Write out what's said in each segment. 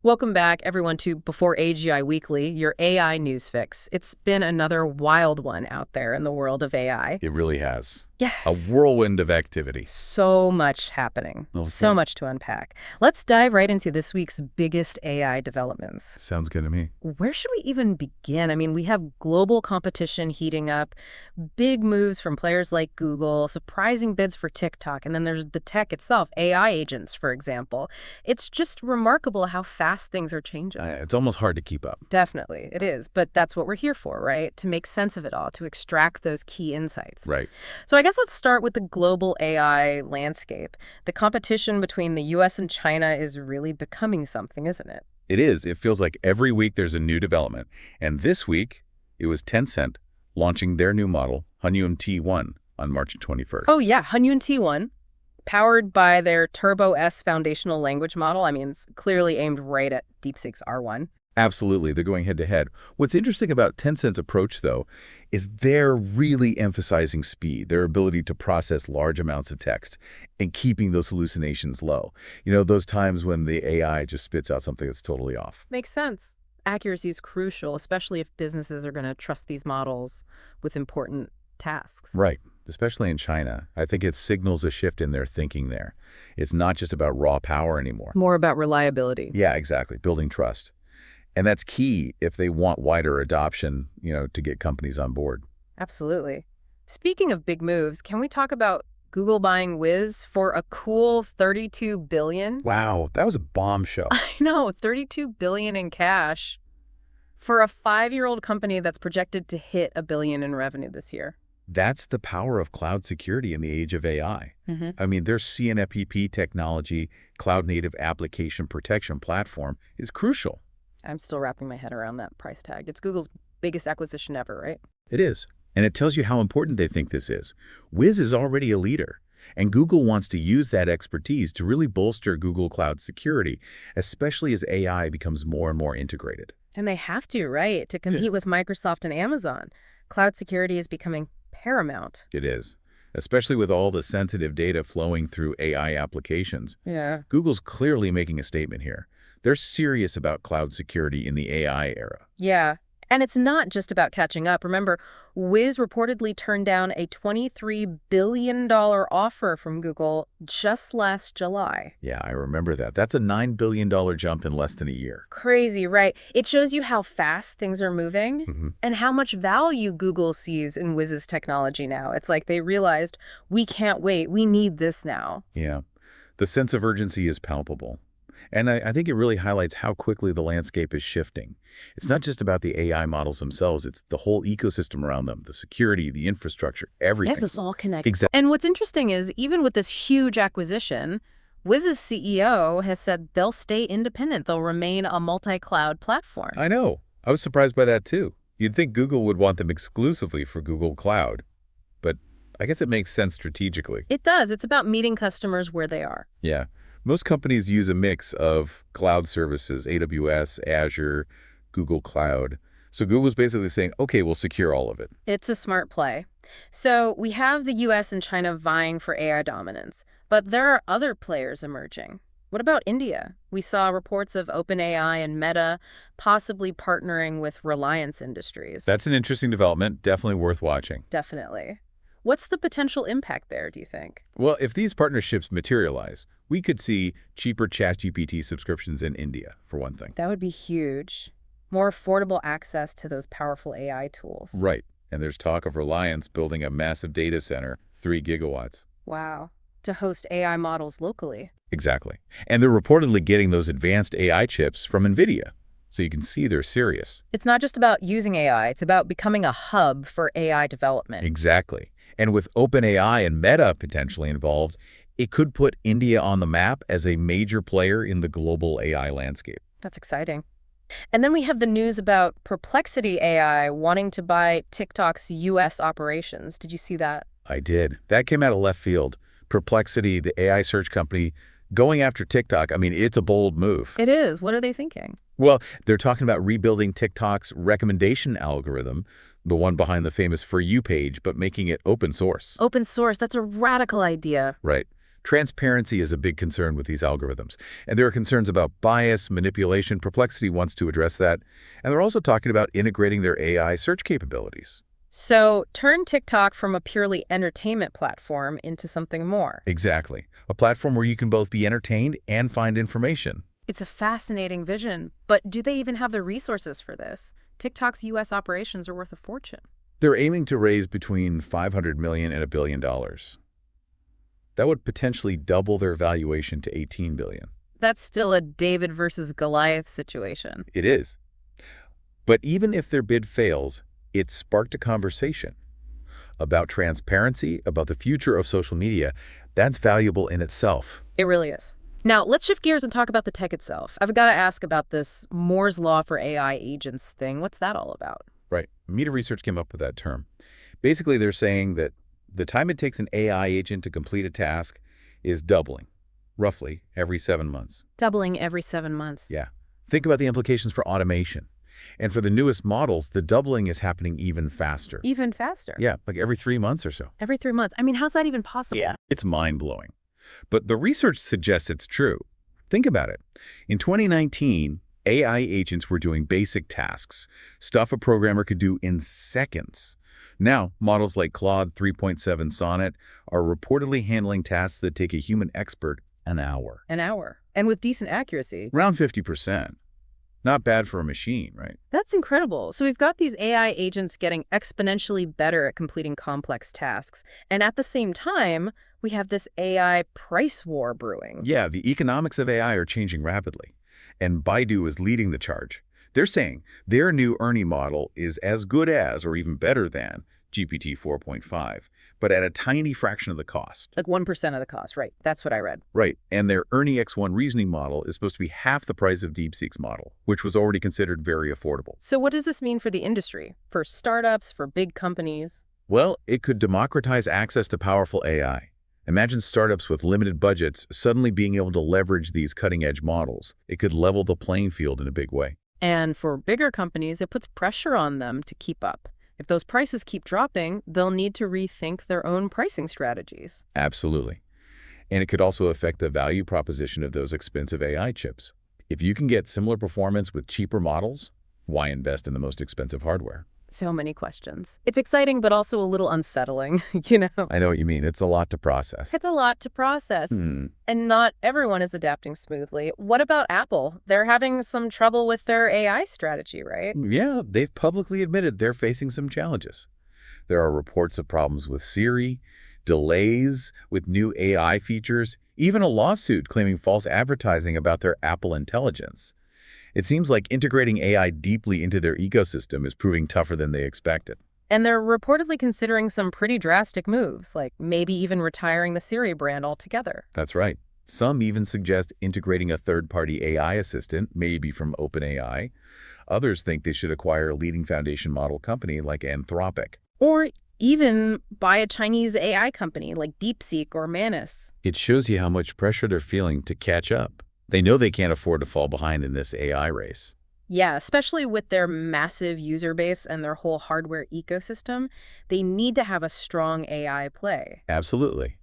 Welcome back, everyone, to Before AGI Weekly, your AI news fix. It's been another wild one out there in the world of AI. It really has. Yeah. A whirlwind of activity. So much happening. So Okay. much to unpack. Let's dive right into this week's biggest AI developments. Sounds good to me. Where should we even begin? I mean, we have global competition heating up, big moves from players like Google, surprising bids for TikTok, and then there's the tech itself, AI agents, for example. It's just remarkable how fast things are changing. It's almost hard to keep up. Definitely, it is. But that's what we're here for, right? To make sense of it all, to extract those key insights. Right. So I guess let's start with the global AI landscape. The competition between the US and China is really becoming something, isn't it? It is. It feels like every week there's a new development. And this week, it was Tencent launching their new model, Hunyuan-di-tian, on March 21st. Oh, yeah, Hunyuan-di-tian, powered by their Turbo S foundational language model. I mean, it's clearly aimed right at DeepSeek's R1. Absolutely. They're going head-to-head. What's interesting about Tencent's approach, though, is they're really emphasizing speed, their ability to process large amounts of text and keeping those hallucinations low. You know, those times when the AI just spits out something that's totally off. Makes sense. Accuracy is crucial, especially if businesses are going to trust these models with important tasks. Right. Especially in China. I think it signals a shift in their thinking there. It's not just about raw power anymore. More about reliability. Yeah, exactly. Building trust. And that's key if they want wider adoption, to get companies on board. Absolutely. Speaking of big moves, can we talk about Google buying Wizz for a cool $32 billion? Wow, that was a bombshell. I know, $32 billion in cash for a 5-year-old company that's projected to hit $1 billion in revenue this year. That's the power of cloud security in the age of AI. I mean, their CNAPP technology, cloud-native application protection platform, is crucial. I'm still wrapping my head around that price tag. It's Google's biggest acquisition ever, right? It is. And it tells you how important they think this is. Wizz is already a leader, and Google wants to use that expertise to really bolster Google Cloud security, especially as AI becomes more and more integrated. And they have to, right? To compete with Microsoft and Amazon. Cloud security is becoming paramount. It is, especially with all the sensitive data flowing through AI applications. Yeah. Google's clearly making a statement here. They're serious about cloud security in the AI era. Yeah. And it's not just about catching up. Remember, Wizz reportedly turned down a $23 billion offer from Google just last July. Yeah, I remember that. That's a $9 billion jump in less than a year. Crazy, right? It shows you how fast things are moving and how much value Google sees in Wizz's technology now. It's like they realized, we can't wait. We need this now. Yeah, the sense of urgency is palpable. And I think it really highlights how quickly the landscape is shifting. It's not just about the AI models themselves, it's the whole ecosystem around them, the security, the infrastructure, everything. Yes, it's all connected. Exactly. And what's interesting is, even with this huge acquisition, Wizz's CEO has said they'll stay independent. They'll remain a multi-cloud platform. I know. I was surprised by that too. You'd think Google would want them exclusively for Google Cloud. But I guess it makes sense strategically. It does. It's about meeting customers where they are. Yeah. Most companies use a mix of cloud services, AWS, Azure, Google Cloud. So Google's basically saying, okay, we'll secure all of it. It's a smart play. So we have the US and China vying for AI dominance, but there are other players emerging. What about India? We saw reports of OpenAI and Meta possibly partnering with Reliance Industries. That's an interesting development, definitely worth watching. Definitely. What's the potential impact there, do you think? Well, if these partnerships materialize, we could see cheaper ChatGPT subscriptions in India, for one thing. That would be huge. More affordable access to those powerful AI tools. Right. And there's talk of Reliance building a massive data center, 3 gigawatts. Wow. To host AI models locally. Exactly. And they're reportedly getting those advanced AI chips from Nvidia. So you can see they're serious. It's not just about using AI. It's about becoming a hub for AI development. Exactly. And with OpenAI and Meta potentially involved, it could put India on the map as a major player in the global AI landscape. That's exciting. And then we have the news about Perplexity AI wanting to buy TikTok's U.S. operations. Did you see that? I did. That came out of left field. Perplexity, the AI search company, going after TikTok. I mean, it's a bold move. It is. What are they thinking? Well, they're talking about rebuilding TikTok's recommendation algorithm, the one behind the famous For You page, but making it open source. Open source. That's a radical idea. Right. Transparency is a big concern with these algorithms, and there are concerns about bias, manipulation. Perplexity wants to address that, and they're also talking about integrating their AI search capabilities. So turn TikTok from a purely entertainment platform into something more. Exactly. A platform where you can both be entertained and find information. It's a fascinating vision, but do they even have the resources for this? TikTok's U.S. operations are worth a fortune. They're aiming to raise between $500 million and $1 billion. That would potentially double their valuation to $18 billion. That's still a David versus Goliath situation. It is. But even if their bid fails, it sparked a conversation about transparency, about the future of social media. That's valuable in itself. It really is. Now, let's shift gears and talk about the tech itself. I've got to ask about this Moore's Law for AI agents thing. What's that all about? Right. Meta Research came up with that term. Basically, they're saying that the time it takes an AI agent to complete a task is doubling, roughly, every 7 months. Doubling every 7 months. Yeah. Think about the implications for automation. And for the newest models, the doubling is happening even faster. Even faster? Yeah, like every 3 months or so. Every 3 months. I mean, how's that even possible? Yeah. It's mind-blowing. But the research suggests it's true. Think about it. In 2019, AI agents were doing basic tasks, stuff a programmer could do in seconds. Now, models like Claude 3.7 Sonnet are reportedly handling tasks that take a human expert an hour. An hour. And with decent accuracy. Around 50%. Not bad for a machine, right? That's incredible. So we've got these AI agents getting exponentially better at completing complex tasks. And at the same time, we have this AI price war brewing. Yeah, the economics of AI are changing rapidly. And Baidu is leading the charge. They're saying their new Ernie model is as good as, or even better than, GPT 4.5, but at a tiny fraction of the cost. Like 1% of the cost, right? That's what I read. Right, and their Ernie X1 reasoning model is supposed to be half the price of DeepSeek's model, which was already considered very affordable. So what does this mean for the industry? For startups, for big companies? Well, it could democratize access to powerful AI. Imagine startups with limited budgets suddenly being able to leverage these cutting-edge models. It could level the playing field in a big way. And for bigger companies, it puts pressure on them to keep up. If those prices keep dropping, they'll need to rethink their own pricing strategies. Absolutely. And it could also affect the value proposition of those expensive AI chips. If you can get similar performance with cheaper models, why invest in the most expensive hardware? So many questions. It's exciting, but also a little unsettling, you know? I know what you mean. It's a lot to process. It's a lot to process. And not everyone is adapting smoothly. What about Apple? They're having some trouble with their AI strategy, right? Yeah, they've publicly admitted they're facing some challenges. There are reports of problems with Siri, delays with new AI features, even a lawsuit claiming false advertising about their Apple Intelligence. It seems like integrating AI deeply into their ecosystem is proving tougher than they expected. And they're reportedly considering some pretty drastic moves, like maybe even retiring the Siri brand altogether. That's right. Some even suggest integrating a third-party AI assistant, maybe from OpenAI. Others think they should acquire a leading foundation model company like Anthropic. Or even buy a Chinese AI company like DeepSeek or Manus. It shows you how much pressure they're feeling to catch up. They know they can't afford to fall behind in this AI race. Yeah, especially with their massive user base and their whole hardware ecosystem, they need to have a strong AI play. Absolutely.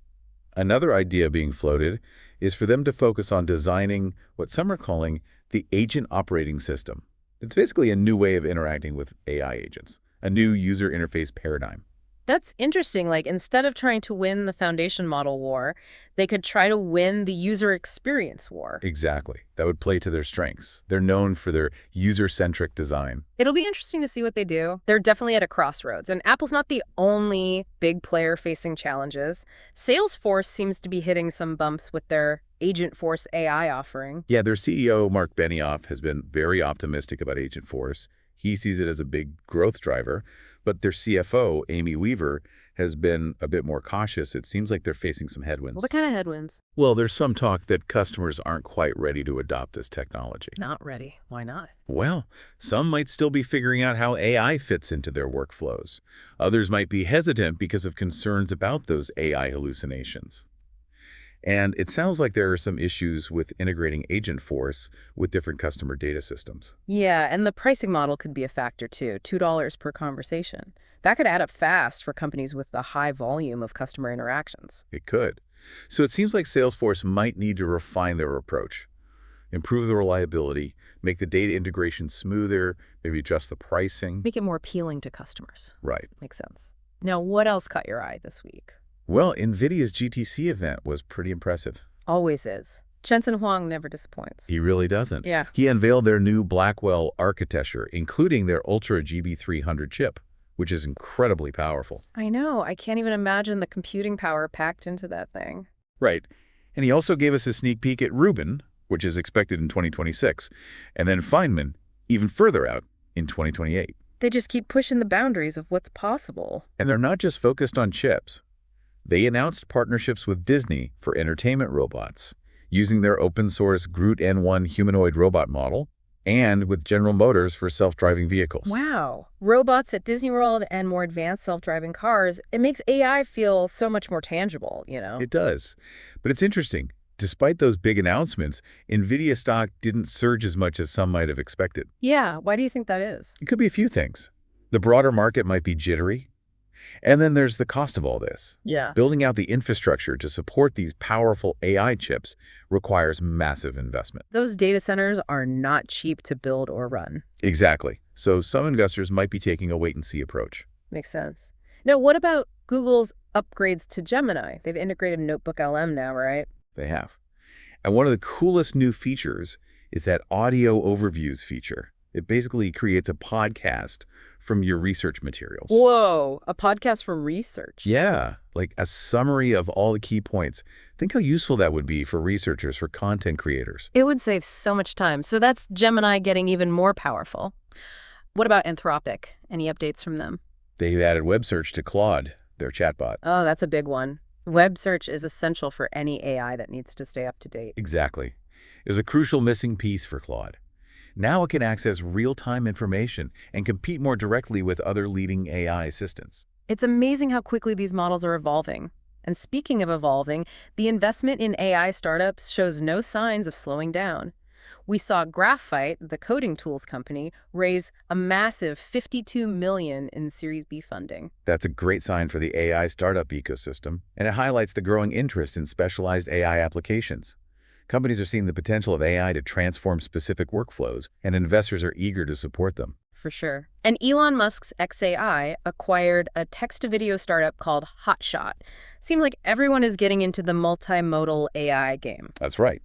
Another idea being floated is for them to focus on designing what some are calling the agent operating system. It's basically a new way of interacting with AI agents, a new user interface paradigm. That's interesting. Like, instead of trying to win the foundation model war, they could try to win the user experience war. Exactly. That would play to their strengths. They're known for their user-centric design. It'll be interesting to see what they do. They're definitely at a crossroads, and Apple's not the only big player facing challenges. Salesforce seems to be hitting some bumps with their Agentforce AI offering. Yeah, their CEO, Mark Benioff, has been very optimistic about Agentforce. He sees it as a big growth driver. But their CFO, Amy Weaver, has been a bit more cautious. It seems like they're facing some headwinds. What kind of headwinds? Well, there's some talk that customers aren't quite ready to adopt this technology. Not ready. Why not? Well, some might still be figuring out how AI fits into their workflows. Others might be hesitant because of concerns about those AI hallucinations. And it sounds like there are some issues with integrating Agentforce with different customer data systems. Yeah, and the pricing model could be a factor too, $2 per conversation. That could add up fast for companies with a high volume of customer interactions. It could. So it seems like Salesforce might need to refine their approach, improve the reliability, make the data integration smoother, maybe adjust the pricing. Make it more appealing to customers. Right. Makes sense. Now, what else caught your eye this week? Well, Nvidia's GTC event was pretty impressive. Always is. Jensen Huang never disappoints. He really doesn't. Yeah. He unveiled their new Blackwell architecture, including their Ultra GB300 chip, which is incredibly powerful. I know. I can't even imagine the computing power packed into that thing. Right. And he also gave us a sneak peek at Rubin, which is expected in 2026, and then Feynman, even further out, in 2028. They just keep pushing the boundaries of what's possible. And they're not just focused on chips. They announced partnerships with Disney for entertainment robots, using their open-source Groot N1 humanoid robot model, and with General Motors for self-driving vehicles. Wow. Robots at Disney World and more advanced self-driving cars. It makes AI feel so much more tangible, you know? It does. But it's interesting. Despite those big announcements, Nvidia stock didn't surge as much as some might have expected. Yeah. Why do you think that is? It could be a few things. The broader market might be jittery. And then there's the cost of all this. Yeah. Building out the infrastructure to support these powerful AI chips requires massive investment. Those data centers are not cheap to build or run. Exactly. So some investors might be taking a wait-and-see approach. Makes sense. Now, what about Google's upgrades to Gemini? They've integrated Notebook LM now, right? They have. And one of the coolest new features is that audio overviews feature. It basically creates a podcast from your research materials. Whoa, a podcast from research. Yeah, like a summary of all the key points. Think how useful that would be for researchers, for content creators. It would save so much time. So that's Gemini getting even more powerful. What about Anthropic? Any updates from them? They've added web search to Claude, their chatbot. Oh, that's a big one. Web search is essential for any AI that needs to stay up to date. Exactly. It was a crucial missing piece for Claude. Now it can access real-time information and compete more directly with other leading AI assistants. It's amazing how quickly these models are evolving. And speaking of evolving, the investment in AI startups shows no signs of slowing down. We saw Graphite, the coding tools company, raise a massive $52 million in Series B funding. That's a great sign for the AI startup ecosystem, and it highlights the growing interest in specialized AI applications. Companies are seeing the potential of AI to transform specific workflows, and investors are eager to support them. For sure. And Elon Musk's xAI acquired a text-to-video startup called Hotshot. Seems like everyone is getting into the multimodal AI game. That's right.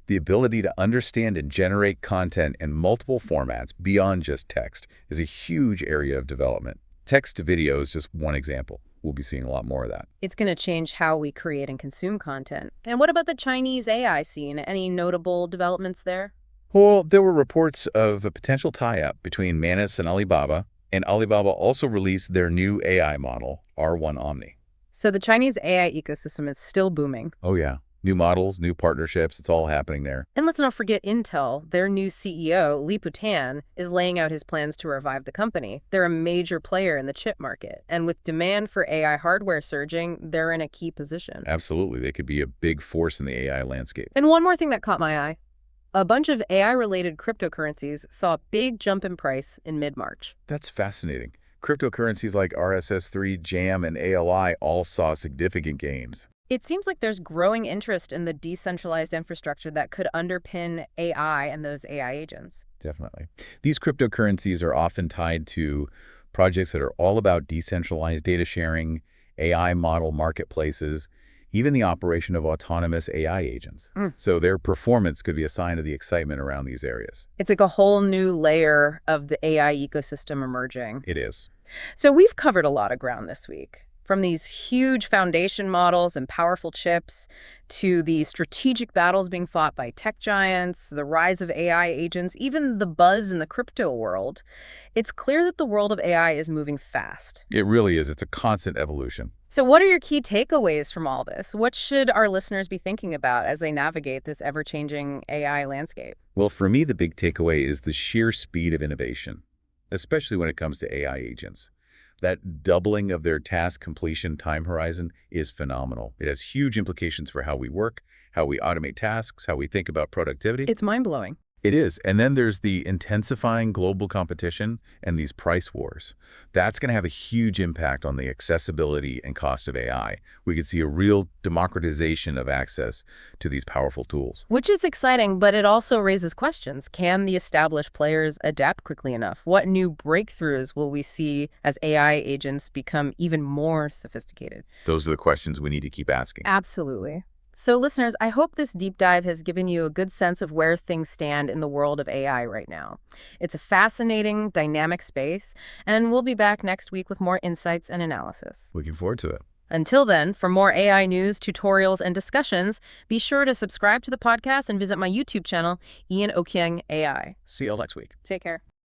The ability to understand and generate content in multiple formats beyond just text is a huge area of development. Text-to-video is just one example. We'll be seeing a lot more of that. It's going to change how we create and consume content. And what about the Chinese AI scene? Any notable developments there? Well, there were reports of a potential tie-up between Manus and Alibaba also released their new AI model, R1 Omni. So the Chinese AI ecosystem is still booming. Oh yeah, new models, new partnerships, it's all happening there. And let's not forget Intel. Their new CEO, Lip-Bu-Tan, is laying out his plans to revive the company. They're a major player in the chip market. And with demand for AI hardware surging, they're in a key position. Absolutely, they could be a big force in the AI landscape. And one more thing that caught my eye. A bunch of AI-related cryptocurrencies saw a big jump in price in mid-March. That's fascinating. Cryptocurrencies like RSS3, JAM, and ALI all saw significant gains. It seems like there's growing interest in the decentralized infrastructure that could underpin AI and those AI agents. Definitely. These cryptocurrencies are often tied to projects that are all about decentralized data sharing, AI model marketplaces, even the operation of autonomous AI agents. So their performance could be a sign of the excitement around these areas. It's like a whole new layer of the AI ecosystem emerging. It is. So we've covered a lot of ground this week. From these huge foundation models and powerful chips to the strategic battles being fought by tech giants, the rise of AI agents, even the buzz in the crypto world, it's clear that the world of AI is moving fast. It really is. It's a constant evolution. So what are your key takeaways from all this? What should our listeners be thinking about as they navigate this ever-changing AI landscape? Well, for me, the big takeaway is the sheer speed of innovation, especially when it comes to AI agents. That doubling of their task completion time horizon is phenomenal. It has huge implications for how we work, how we automate tasks, how we think about productivity. It's mind-blowing. It is. And then there's the intensifying global competition and these price wars. That's going to have a huge impact on the accessibility and cost of AI. We could see a real democratization of access to these powerful tools. Which is exciting, but it also raises questions. Can the established players adapt quickly enough? What new breakthroughs will we see as AI agents become even more sophisticated? Those are the questions we need to keep asking. Absolutely. So listeners, I hope this deep dive has given you a good sense of where things stand in the world of AI right now. It's a fascinating, dynamic space, and we'll be back next week with more insights and analysis. Looking forward to it. Until then, for more AI news, tutorials, and discussions, be sure to subscribe to the podcast and visit my YouTube channel, Ian Okyang AI. See you all next week. Take care.